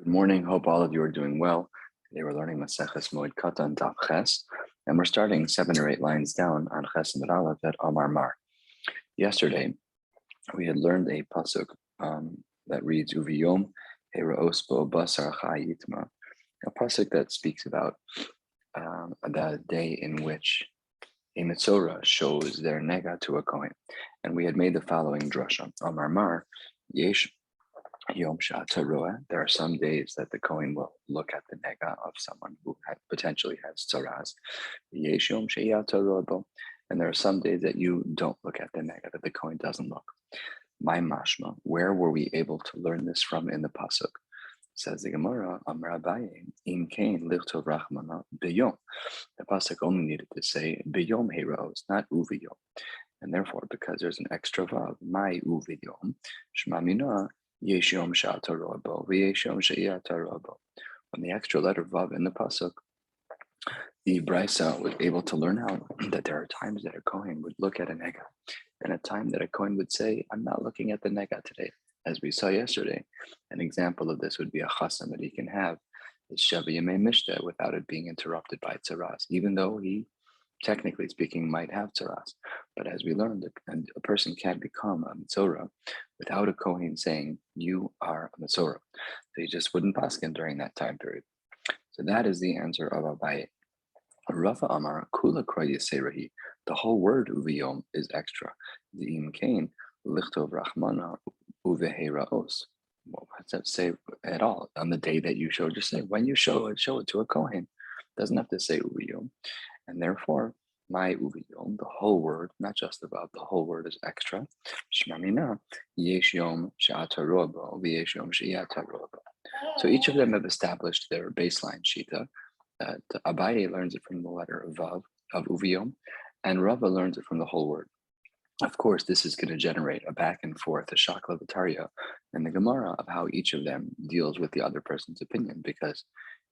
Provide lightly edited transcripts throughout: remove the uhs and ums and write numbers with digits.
Good morning. Hope all of you are doing well. Today we're learning Maseches Moed Kattan Daf Ches, and we're starting 7 or 8 lines down on Ches and Aleph at Amar Mar. Yesterday, we had learned a pasuk that reads Uviyom Heraos Bo Basar Chayitma, a pasuk that speaks about the day in which a Mitzorah shows their nega to a Kohen. And we had made the following drasha. Amar Mar, Yesh Yom Sha'ataroa. There are some days that the Kohen will look at the nega of someone who potentially has tzaraz. Yesh Yom She'yataroa bo. And there are some days that you don't look at the nega, that the Kohen doesn't look. My mashma, where were we able to learn this from in the pasuk? Says the Gemara, Amar Abaye, Im Kain Lichtov Rachmana B'yom. The pasuk only needed to say B'yom Heroes, not Uviyom. And therefore, because there's an extra vav, my Uviyom, Shema Mina, Yesh Yom Sha'ataroa bo, V'yesh Yom She'yataroa bo. When the extra letter vav in the pasuk, the Brisa was able to learn out that there are times that a Kohen would look at a nega, and a time that a Kohen would say, I'm not looking at the nega today. As we saw yesterday, an example of this would be a chasam that he can have is Sheva Yemei Mishta without it being interrupted by tzaras, even though he, technically speaking, might have tzaras. But as we learned, a person can't become a Mitzorah without a Kohen saying, you are a Mitzorah. So he just wouldn't paskin during that time period. So that is the answer of Abaye. Rafa Amar Kula Kroya Serahi. The whole word Uviyom is extra. The Im Kain Lichtov Rachmana Uveheraos. Well, what does that say at all? On the day that you show, just say when you show it to a Kohen. Doesn't have to say Uviyom. And therefore, my Uviyom, the whole word, not just about the whole word is extra. Shmamina, Yesh Yom She'ataroa bo, V'yesh Yom She'yataroa bo. So each of them have established their baseline shita. Abaye learns it from the letter Vav of Uviyom, and Rava learns it from the whole word. Of course, this is going to generate a back and forth, a shakla v'tarya, and the Gemara of how each of them deals with the other person's opinion. Because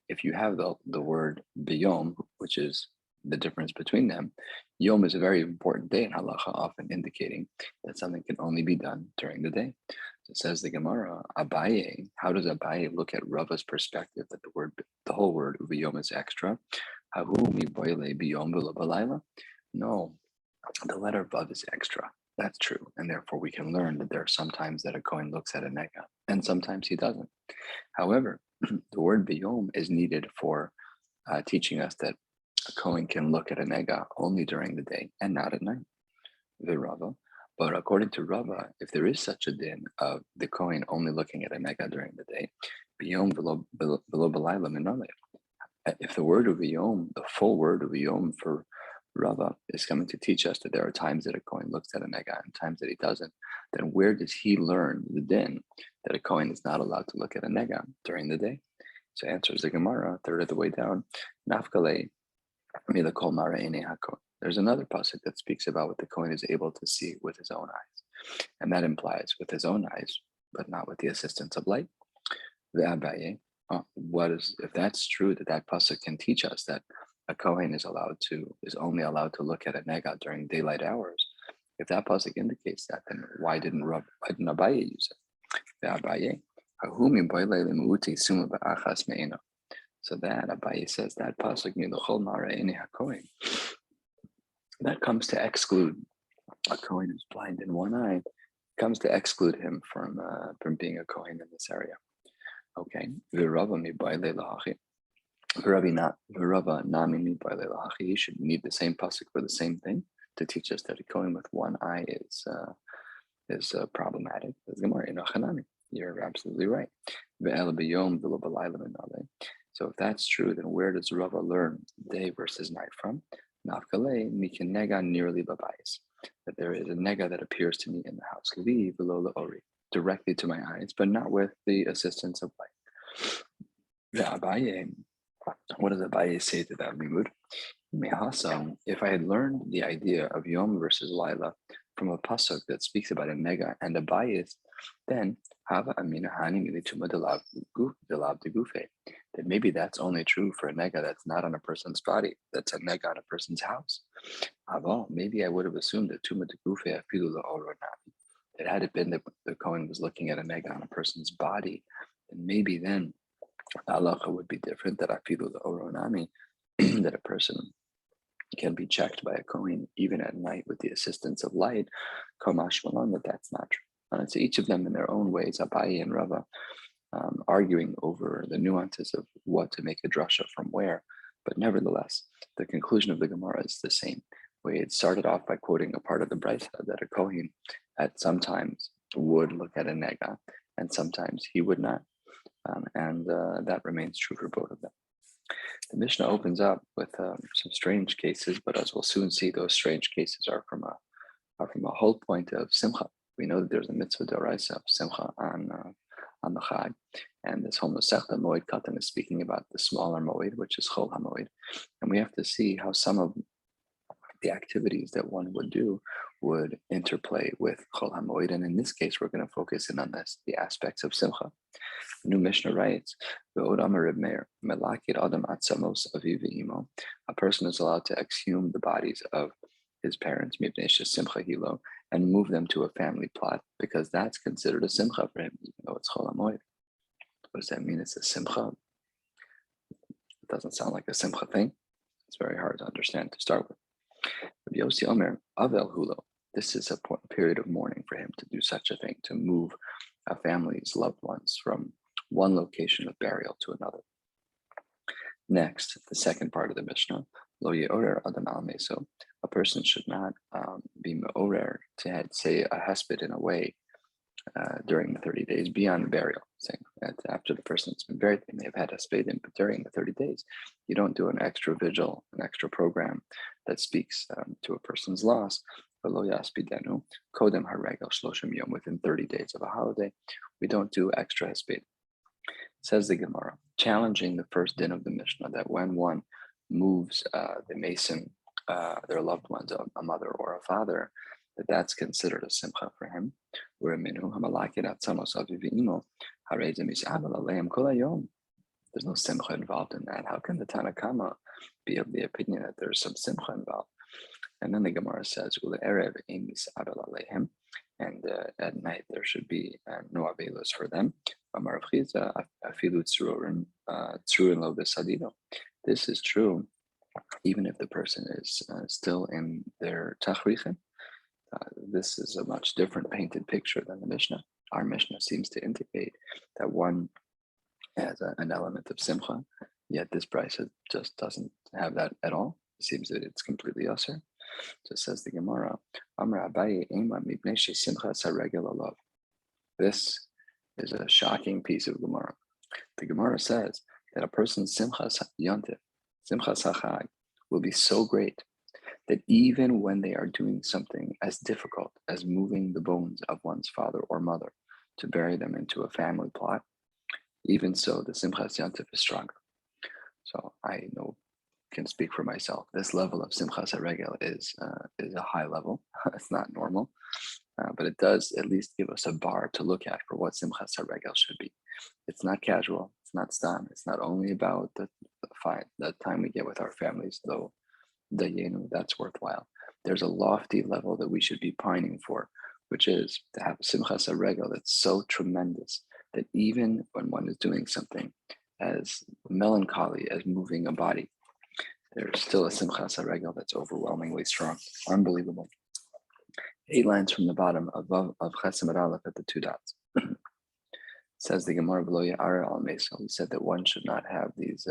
if you have the word biyom, which is the difference between them, yom is a very important day in halacha, often indicating that something can only be done during the day. So it says the Gemara, Abaye, how does Abaye look at Rava's perspective that the whole word biyom is extra? Hahu mi boile biyom v'lo b'layla? No, the letter vav is extra. That's true. And therefore we can learn that there are some times that a Kohen looks at a nega and sometimes he doesn't. However, the word biyom is needed for teaching us that a Kohen can look at a nega only during the day and not at night. The Rava. But according to Rava, if there is such a din of the Kohen only looking at a nega during the day, biyom v'lo b'layla minale. If the word of biyom, the full word of biyom for Rava is coming to teach us that there are times that a Kohen looks at a nega and times that he doesn't, then where does he learn the din that a Kohen is not allowed to look at a nega during the day? So answers the Gemara, third of the way down, Nafkale milakol maraene hakon. There's another pasuk that speaks about what the Kohen is able to see with his own eyes. And that implies with his own eyes, but not with the assistance of light. The Abaye, if that's true, that pasuk can teach us that a Kohen is only allowed to look at a nega during daylight hours. If that pasuk indicates that, then why didn't Abaye use it? The Abaye, so that Abaye says that pasuk that comes to exclude a Kohen who's blind in one eye, comes to exclude him from being a Kohen in this area. Okay, you should need the same pasuk for the same thing to teach us that a Kohen with one eye is problematic. You're absolutely right. So if that's true, then where does Rava learn day versus night from? That there is a nega that appears to me in the house, directly to my eyes, but not with the assistance of light. What does Abaye say to that limud? If I had learned the idea of Yom versus Laila from a pasuk that speaks about a nega and a bias, then that maybe that's only true for a nega that's not on a person's body, that's a nega on a person's house. Maybe I would have assumed that that had it been that the Kohen was looking at a nega on a person's body, then maybe then The halacha would be different, that afilu the oronami, that a person can be checked by a kohen even at night with the assistance of light, kamash malan, that's not true. So each of them in their own ways, Abaye and Rava, arguing over the nuances of what to make a drasha from where, but nevertheless, the conclusion of the Gemara is the same. We had started off by quoting a part of the Brisa that a kohen at sometimes would look at a nega, and sometimes he would not, and that remains true for both of them. The Mishnah opens up with some strange cases, but as we'll soon see, those strange cases are from a whole point of simcha. We know that there's a mitzvah d'oraisa of simcha on the Chag, and this whole Masechta Moed Kattan is speaking about the smaller Moed, which is Chol HaMoed, and we have to see how some of the activities that one would do would interplay with Chol HaMoed, and in this case, we're going to focus in on the aspects of simcha. The new Mishnah writes, a person is allowed to exhume the bodies of his parents, and move them to a family plot, because that's considered a simcha for him, even though it's Chol HaMoed. What does that mean? It's a simcha? It doesn't sound like a simcha thing. It's very hard to understand to start with. Rabbi Yossi Omer, Avel Hulo, this is a period of mourning for him to do such a thing, to move a family's loved ones from one location of burial to another. Next, the second part of the Mishnah, Lo Ye'orer Adam Al Meso, a person should not be me'orer to say a hesped in a way during the 30 days beyond burial, saying that after the person has been buried, they may have had hespedim, but during the 30 days, you don't do an extra vigil, an extra program that speaks to a person's loss. Kodem haregel shloshim yom, within 30 days of a holiday, we don't do extra hesped. Says the Gemara, challenging the first din of the Mishnah, that when one moves the mason, their loved ones, a mother or a father, that's considered a simcha for him. There's no simcha involved in that. How can the Tanakama be of the opinion that there's some simcha involved? And then the Gemara says, and at night there should be no abelos for them. This is true even if the person is still in their tachrichin. This is a much different painted picture than the Mishnah. Our Mishnah seems to indicate that one has an element of simcha, yet this brisa just doesn't have that at all. It seems that it's completely usher. So says the Gemara, this is a shocking piece of Gemara. The Gemara says that a person's simchas yontif, simchas hachag, will be so great that even when they are doing something as difficult as moving the bones of one's father or mother to bury them into a family plot, even so the simchas yontif is stronger. So I can speak for myself. This level of simchas haregel is a high level. It's not normal, but it does at least give us a bar to look at for what simchas haregel should be. It's not casual. It's not stam. It's not only about the time we get with our families, though that's worthwhile. There's a lofty level that we should be pining for, which is to have a simchas haregel that's so tremendous that even when one is doing something as melancholy as moving a body, there's still a simchas haregel that's overwhelmingly strong. Unbelievable. 8 lines from the bottom of Chesed Aleph at the 2 dots. Says the Gemara, we said that one should not have these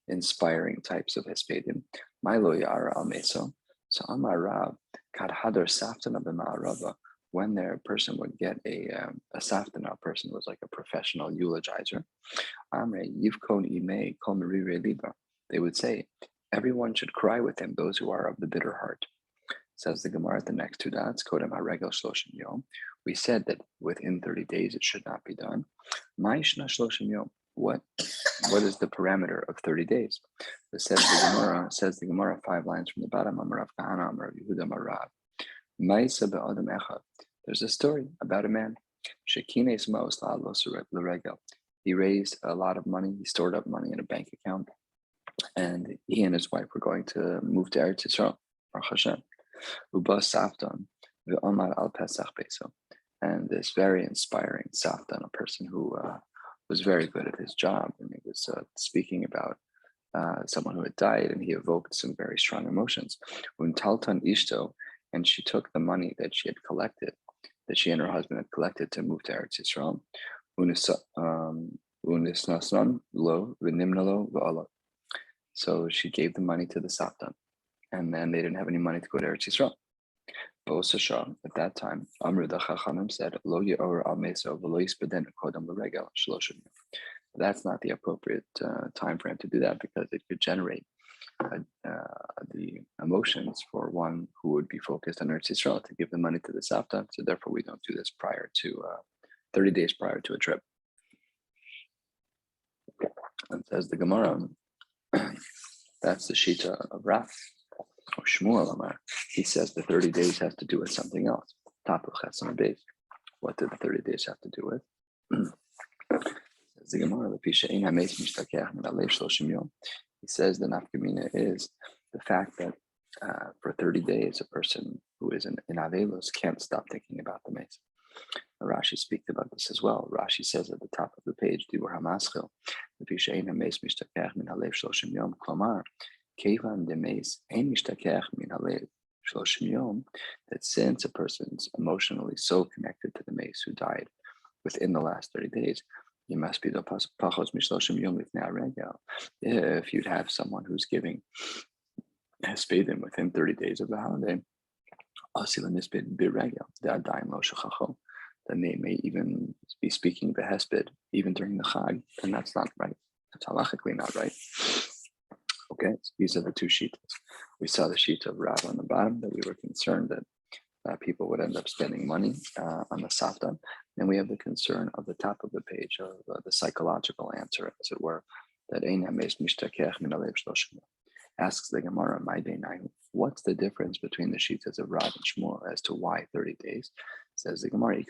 inspiring types of hespedim. My lo ya'ara al meso. So Amar Rav, kad hadar saftana b'ma'arava, when their person would get a saftana, a person was like a professional eulogizer. Amre yivkon imei kol merire liba. They would say, everyone should cry with him, those who are of the bitter heart. Says the Gemara at the next 2 dots, kodem haregel shloshim yom. We said that within 30 days it should not be done. Ma'ishna shloshim yom. What is the parameter of 30 days? Says the Gemara 5 lines from the bottom. Amarav Kahana, Amarav Yehuda, Amarav. Ma'isa be'adam echad. There's a story about a man. Shekines ma'os la'alos l'regel. He raised a lot of money. He stored up money in a bank account, and he and his wife were going to move to Eretz Yisrael. Baruch Hashem. Uba safton ve'omar al pesach beso. And this very inspiring safton, a person who was very good at his job, and he was speaking about someone who had died, and he evoked some very strong emotions. Untaltan ishto, and she took the money that she had collected, that she and her husband had collected to move to Eretz Yisrael. Unisnasnan lo v'nimnalo v'ala. So she gave the money to the Satan, and then they didn't have any money to go to Eretz Yisrael. At that time, Amr the Chachamim said, "Lo ye'or al meso v'lo yispaden kodam l'regel shloshim." That's not the appropriate time frame to do that, because it could generate the emotions for one who would be focused on Eretz Yisrael to give the money to the Satan. So therefore, we don't do this prior to 30 days prior to a trip. And says the Gemara, that's the Shita of Raf. Or Shmuel Amar, he says the 30 days has to do with something else. Top of Chesam base. What did the 30 days have to do with? Says the Gemara, he says the nafkamina is the fact that for 30 days, a person who is in Avelos can't stop thinking about the mace. Rashi speaks about this as well. Rashi says at the top of the page, Dibur HaMaschil, that since a person's emotionally so connected to the mace who died within the last 30 days, you must be the pachos mishloshim yom lifnei haregel. If you'd have someone who's giving hespedim within 30 days of the holiday, then they may even be speaking the hesped even during the Chag, and that's not right. That's halachically not right. Okay, so these are the two sheets. We saw the sheet of Rav on the bottom, that we were concerned that people would end up spending money on the Safta. And we have the concern of the top of the page of the psychological answer, as it were, that asks the Gemara, what's the difference between the sheets of Rav and Shmuel as to why 30 days? Says the Gemara,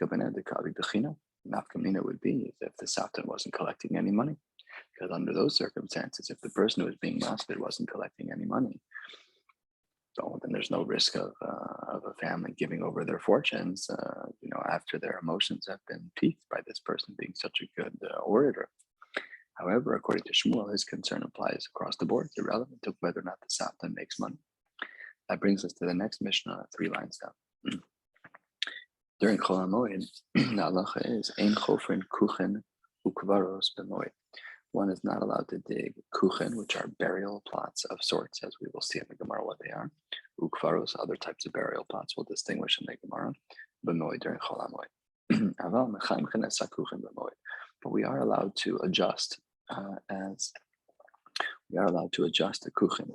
nafkamina would be if the Safta wasn't collecting any money. Because under those circumstances, if the person who was being maspid wasn't collecting any money, so then there's no risk of a family giving over their fortunes, after their emotions have been piqued by this person being such a good orator. However, according to Shmuel, his concern applies across the board. It's irrelevant to whether or not the Satan makes money. That brings us to the next Mishnah, 3 lines down. During Chol HaMoed, the halacha is ein chofrin kuchen ukvaros b'moed. One is not allowed to dig kuchen, which are burial plots of sorts, as we will see in the Gemara what they are. Ukvaros, other types of burial plots, we'll distinguish in the Gemara. B'moed during Chol HaMoed. But we are allowed to adjust a kuchen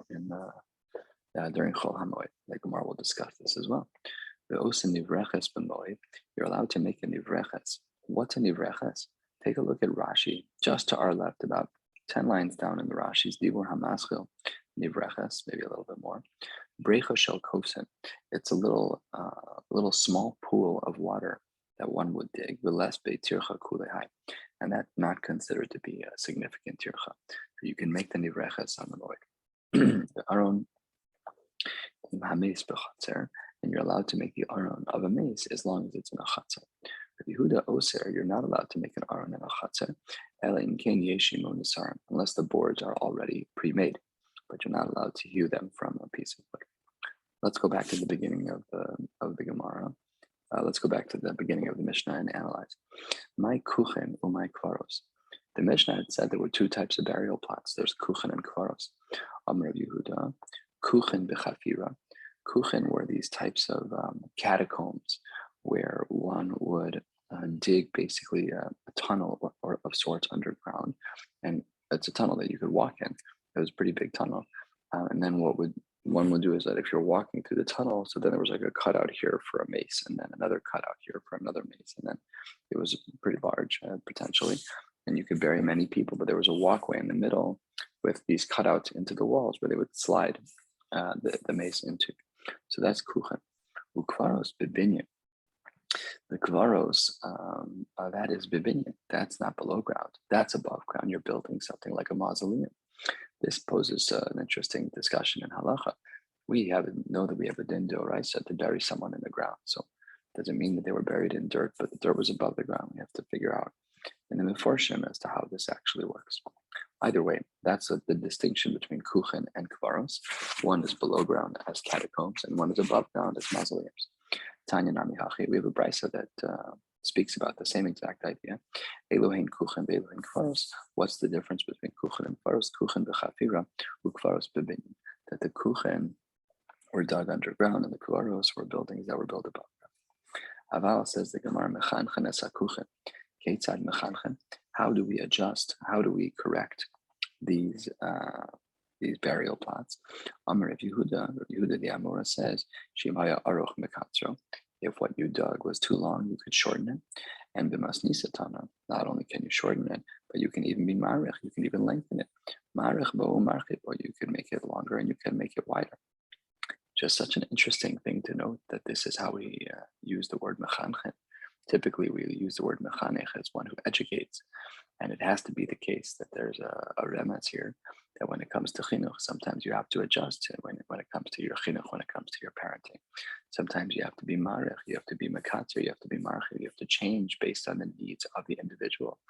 during Chol HaMoed. The Gemara will discuss this as well. You're allowed to make a nivreches. What's a nivreches? Take a look at Rashi, just to our left, about 10 lines down in the Rashi's Dibur HaMaschil, nivreches, maybe a little bit more. Brecha shel kosen. It's a little small pool of water that one would dig, v'les be'tircha kulehai, and that's not considered to be a significant tircha. So you can make the nivreches on the Moed. The aron im hameis b'chatzer, and you're allowed to make the aron of a mace as long as it's in a chatzer. For Yehuda Oser, you're not allowed to make an aron in a chatzer, unless the boards are already pre-made, but you're not allowed to hew them from a piece of wood. Let's go back to the beginning of the Gemara. Let's go back to the beginning of the Mishnah and analyze. My kuchen or my kvaros. The Mishnah had said there were 2 types of burial plots. There's kuchen and kvaros. Amr of Yehuda, kuchen b'chafira. Kuchen were these types of catacombs where one would dig basically a tunnel or of sorts underground, and it's a tunnel that you could walk in. It was a pretty big tunnel, and then one would do is that if you're walking through the tunnel, so then there was like a cutout here for a mace, and then another cutout here for another mace, and then it was pretty large potentially, and you could bury many people. But there was a walkway in the middle with these cutouts into the walls where they would slide the mace into. So that's kuchen. Ukvaros bibinyan. The kvaros, that is bibinyan. That's not below ground. That's above ground. You're building something like a mausoleum. This poses an interesting discussion in halacha. We know that we have a din d'oraisa to bury someone in the ground. So it doesn't mean that they were buried in dirt, but the dirt was above the ground. We have to figure out in the Meforshim as to how this actually works. Either way, that's the distinction between kuchen and kvaros. One is below ground as catacombs, and one is above ground as mausoleums. Tanya Nami Hachi, we have a brisa that speaks about the same exact idea. Elohein kuchen ve'elohein kvaros. What's the difference between kuchen and kvaros? Kuchen b'chafira, ukvaros b'binyan. That the kuchen were dug underground, and the kvaros were buildings that were built above ground. Aval says the Gemara mechanchen es hakuchen. Keitzad mechanchen. How do we adjust? How do we correct these burial plots? Amar Rav Yehuda the Amora says, Shimaya aroch mekatzro. If what you dug was too long, you could shorten it. And b'masnisa tana, not only can you shorten it, but you can even be marich. You can even lengthen it. Marich bo marchit, or you can make it longer and you can make it wider. Just such an interesting thing to note that this is how we use the word mechanchen. Typically, we use the word mechanech as one who educates, and it has to be the case that there's a remez here, that when it comes to chinuch, sometimes you have to adjust it when it comes to your chinuch, when it comes to your parenting. Sometimes you have to be marech, you have to be mekatzer, you have to be marcher, you have to change based on the needs of the individual.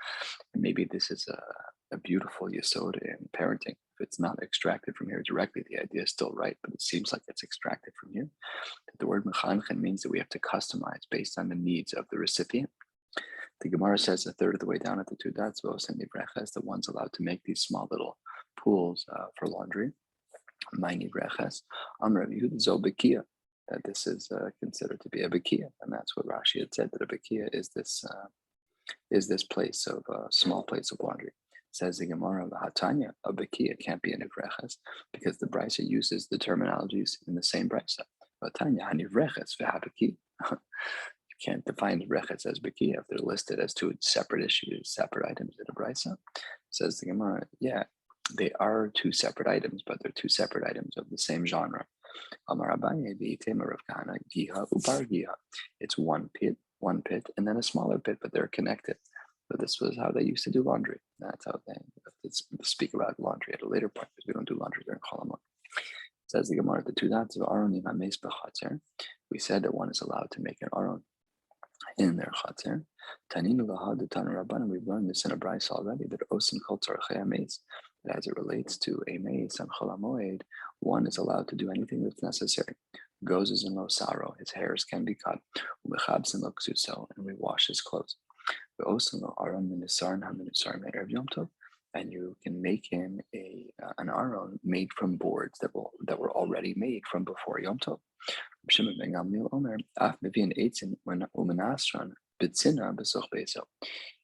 And maybe this is a beautiful yesod in parenting. If it's not extracted from here directly, the idea is still right, but it seems like it's extracted from here. The word mechanchen means that we have to customize based on the needs of the recipient. The Gemara says a third of the way down at the two dots, the one's allowed to make these small little pools for laundry. That this is considered to be a bekia, and that's what Rashi had said, that a bekia is this place of small place of laundry. Says the Gemara, Hatanya, a bekia can't be an ivreches because the brisa uses the terminologies in the same brisa. Hatanya hanivreches v'habeki. You can't define ivreches as bekia if they're listed as two separate issues, separate items in a brisa. Says the Gemara, yeah, they are two separate items, but they're two separate items of the same genre. Amar Abaye, the Itemar of Kana, Giha Ubar Giha. It's one pit, and then a smaller pit, but they're connected. So this was how they used to do laundry. That's how they speak about laundry at a later point, because we don't do laundry during Chol Hamoed. Says the Gemara, the two dots of Aron in Hameis b'chatzer. We said that one is allowed to make an Aron in their chatzer. Taninu lahad Tanu Rabbanan. We've learned this in a brayso already, that osin kol tzarchei hameis, that as it relates to a mace and Chol Hamoed, one is allowed to do anything that's necessary. Goes is in lo saro, his hairs can be cut. Umechabs in lo ksuso, and we wash his clothes. And you can make him an aron made from boards that were already made from before Yom Tov.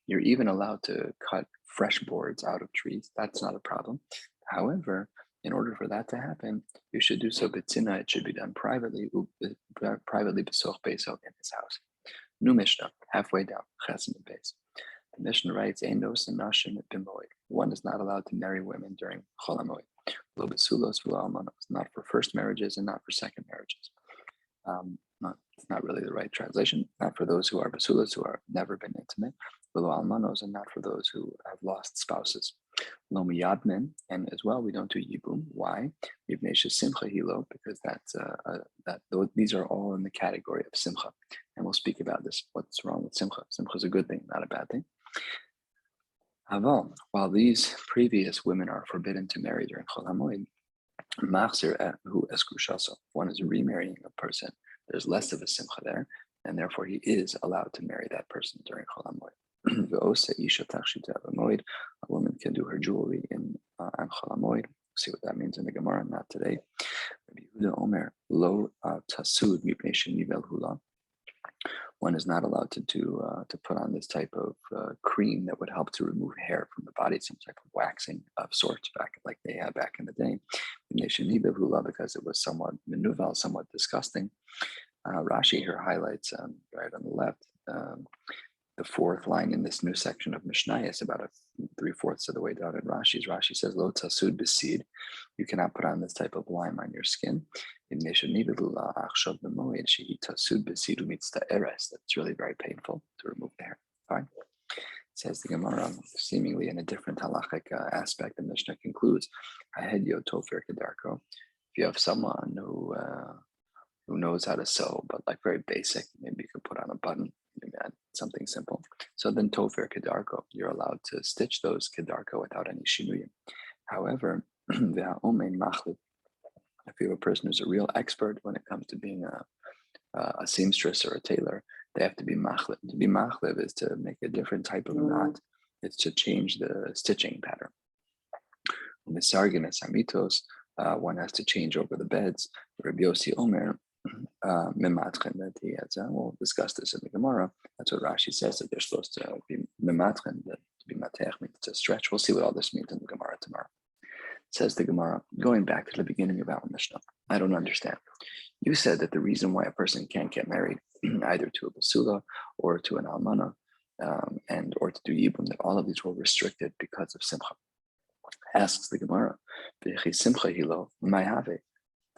You're even allowed to cut fresh boards out of trees. That's not a problem. However, in order for that to happen, you should do so bitzina. It should be done privately b'soch beso in his house. New Mishnah, halfway down, Chesed and Beis. The Mishnah writes, "Ein nos nashim b'moed." One is not allowed to marry women during Chol Hamoed. Lo besulos v'lo almanos, not for first marriages and not for second marriages. It's not really the right translation. Not for those who are basulos, who have never been intimate. V'lo almanos, and not for those who have lost spouses. Lo miyadmin, and as well, we don't do yibum. Why? Simcha hilo, because these are all in the category of simcha, and we'll speak about this. What's wrong with simcha? Simcha is a good thing, not a bad thing. Aval, while these previous women are forbidden to marry during Chol Hamoed, machzir hu eskrushaso. One is remarrying a person. There's less of a simcha there, and therefore he is allowed to marry that person during Chol Hamoed. A woman can do her jewelry on Chol Hamoed. See what that means in the Gemara, not today. One is not allowed to put on this type of cream that would help to remove hair from the body, some type of waxing of sorts, like they had back in the day. Because it was somewhat menuvel, somewhat disgusting. Rashi here highlights right on the left the fourth line in this new section of Mishnah is about 3/4 of the way down in Rashi's. Rashi says, "Lo tasud b'sid." You cannot put on this type of lime on your skin. That's really very painful to remove the hair. Fine. Says the Gemara, seemingly in a different halachic aspect. The Mishnah concludes, "Ahed yotofer kedarko." If you have someone who knows how to sew, but like very basic, maybe you could put on a button. something simple. So then tofer kedarko, you're allowed to stitch those kedarko without any shinuyim. However, if you're a person who's a real expert when it comes to being a seamstress or a tailor, they have to be machlib. To be machlib is to make a different type of knot. It's to change the stitching pattern. Misargin and samitos, one has to change over the beds. Rabbi Yossi Omer, we'll discuss this in the Gemara. That's what Rashi says, that they're supposed to be mematchen, to be matech means to stretch. We'll see what all this means in the Gemara tomorrow. Says the Gemara, going back to the beginning of our Mishnah, I don't understand. You said that the reason why a person can't get married, either to a basula or to an almana, or to do yibum, that all of these were restricted because of simcha. Asks the Gemara, the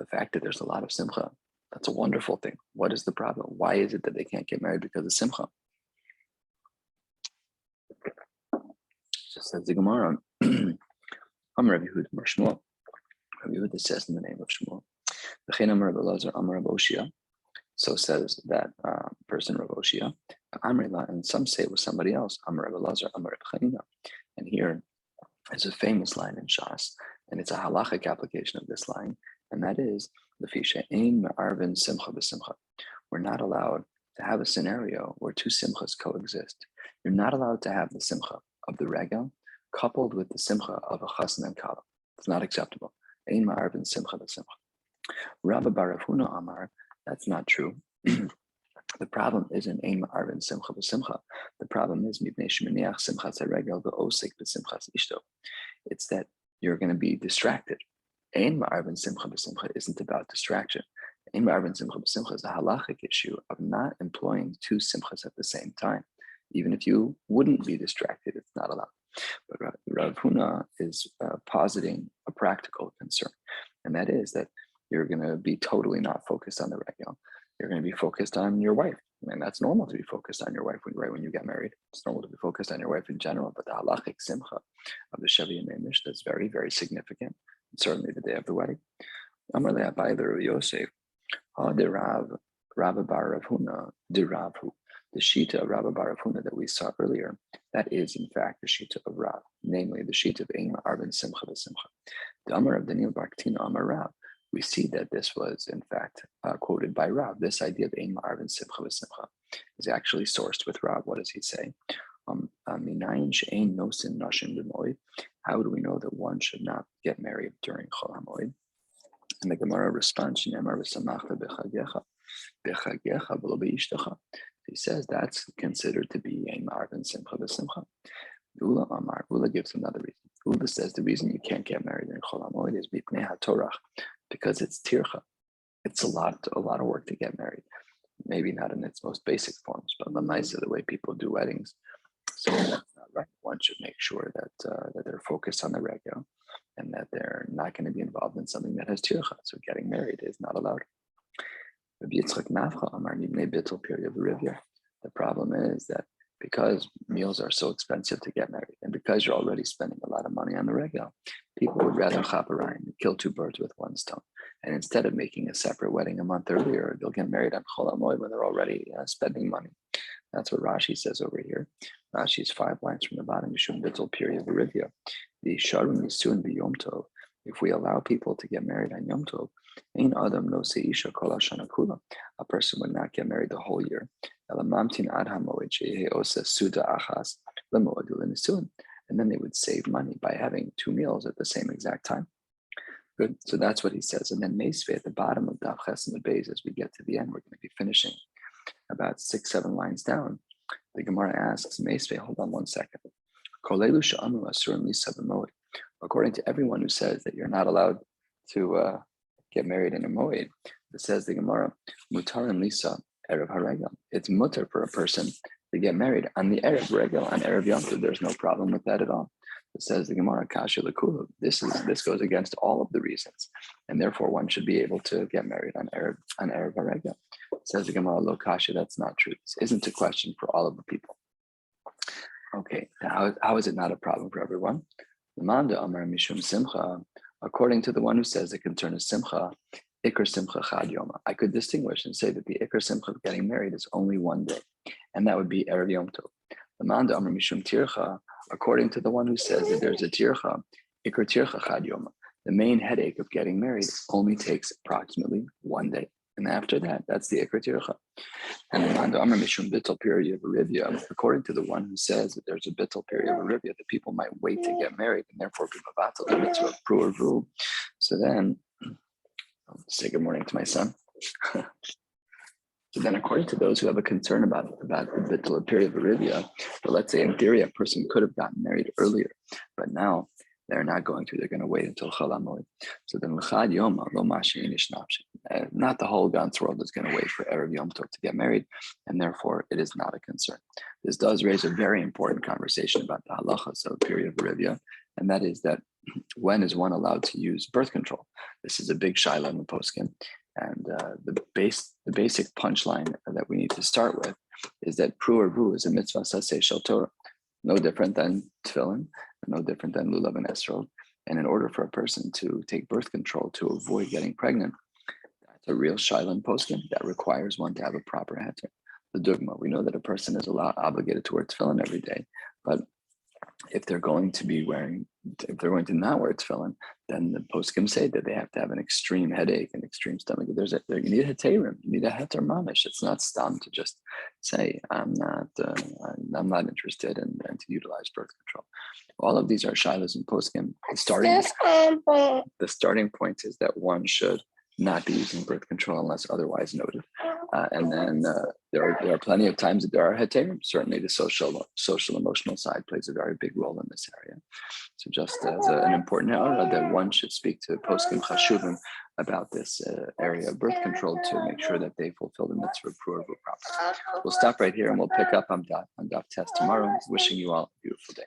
fact that there's a lot of simcha, that's a wonderful thing. What is the problem? Why is it that they can't get married because of simcha? Just says the Gemara, Rabbi Yehuda says in the name of Shmuel, so says that person Rav Oshia, and some say it was somebody else, and here is a famous line in Shas, and it's a halachic application of this line, and that is, we're not allowed to have a scenario where two simchas coexist. You're not allowed to have the simcha of the regel coupled with the simcha of a chassan and kala. It's not acceptable. Ein ma'arvin simcha b'simcha. Rabbi Bar Huna Amar, that's not true. The problem isn't ein ma'arvin simcha b'simcha. The problem is mipnei sheminiach simchas haregel v'osek b'simchas ishto. It's that you're going to be distracted. Ein ma'arvin simcha b'simcha isn't about distraction. Ein ma'arvin simcha b'simcha is a halachic issue of not employing two simchas at the same time. Even if you wouldn't be distracted, it's not allowed. But Rav Huna is positing a practical concern, and that is that you're going to be totally not focused on the regel. You're going to be focused on your wife, and that's normal to be focused on your wife when you get married. It's normal to be focused on your wife in general, but the halachic simcha of the Shevi Yemei Mishnah is very, very significant, and certainly the day of the wedding. Amar le'abai Rav Yosef, de Rav Bar Rav Huna, de Rav Hu. The shita of Rabbi Bar Huna that we saw earlier, that is in fact the shita of Rav, namely the shita of Ein Ma'arvin Simcha B'Simcha. The Amar of Daniel Bar Ktina Amar Rav, we see that this was in fact quoted by Rav. This idea of Ein Ma'arvin Simcha B'Simcha is actually sourced with Rav. What does he say? Minayin she'ein nosin nashim b'moed. How do we know that one should not get married during Chol HaMoed? And the Gemara responds, Shneimar v'samachta b'chagecha v'lo b'ishtecha. He says that's considered to be a marvin simcha b'simcha. Ula Amar, Ula gives another reason. Ula says the reason you can't get married in Chol HaMoed is mipnei hatorach, because it's tircha. It's a lot of work to get married. Maybe not in its most basic forms, but the nice of the way people do weddings. So that's not right. One should make sure that they're focused on the regel and that they're not going to be involved in something that has tircha. So getting married is not allowed. The problem is that because meals are so expensive to get married, and because you're already spending a lot of money on the regel, people would rather chaperine and kill two birds with one stone. And instead of making a separate wedding a month earlier, they'll get married on Chol HaMoed when they're already spending money. That's what Rashi says over here. Rashi is 5 lines from the bottom. Mishum bittul period v'rivya. The sharum nisun b'yom tov. If we allow people to get married on Yom Tov, ein adam no seisha kol hashana kula. A person would not get married the whole year. Elamamtin ad hamoed sheyehe osa suda achas lemoed u'lenisuin. And then they would save money by having 2 meals at the same exact time. Good. So that's what he says. And then Meisve at the bottom of Daf Ches and Beis, as we get to the end, we're going to be finishing about 6-7 lines down. The Gemara asks Meisve, hold on one second. Kolelu sha'amu asurim lisa b'moed. According to everyone who says that you're not allowed to get married in a moed, it says the Gemara, mutar and lisa erev haregel. It's mutar for a person to get married on the erev regel, on erev yom tov. There's no problem with that at all. It says the Gemara kasha lekulu. This goes against all of the reasons, and therefore one should be able to get married on erev haregel. It says the Gemara lo kasha. That's not true. This isn't a question for all of the people. Okay, how is it not a problem for everyone? According to the one who says the concern is simcha, Ikar Simcha Chad Yoma. I could distinguish and say that the Ikar Simcha of getting married is only one day, and that would be Erev Yom Tov. The Manda Amar Mishum Tircha, according to the one who says that there's a Tircha, Ikar Tircha Chad Yoma. The main headache of getting married only takes approximately one day. And after that, that's the Ikar Tircha. And the Manda Amar Mishum Bittul period of Arivia, according to the one who says that there's a Bittul period of Arivia, that people might wait to get married and therefore be Mavatal the mitzvah of Pru or Vu. So then, I'll say good morning to my son. So then, according to those who have a concern about the Bittul period of Arivia, but let's say in theory a person could have gotten married earlier, but now they're not going to. They're going to wait until Chol Moed. So then, L'chad Yoma lo mashin ish nafshin. Not the whole God's world is going to wait for Erev Yom Tov to get married, and therefore it is not a concern. This does raise a very important conversation about the halachas of the period of Arivia, and that is that when is one allowed to use birth control? This is a big shaila in the poskim, and the basic punchline that we need to start with is that Pru or Vu is a mitzvah saseh shel Torah, no different than tefillin, no different than lulav and esrog. And in order for a person to take birth control to avoid getting pregnant, that's a real shaila in poskim that requires one to have a proper heter. The dogma, we know that a person is obligated to wear tefillin every day, but if they're going to not wear tefillin, then the poskim say that they have to have an extreme headache, an extreme stomach. You need a heterim, you need a heter mamish. It's not stam to just say I'm not interested and to utilize birth control. All of these are shilas and poskim. The starting point is that one should not be using birth control unless otherwise noted. And then there are plenty of times that there are heterim. Certainly the social emotional side plays a very big role in this area. So just as an important area that one should speak to poskim chashuvim about this area of birth control to make sure that they fulfill the mitzvah properly. We'll stop right here and we'll pick up on Daf Test tomorrow. Wishing you all a beautiful day.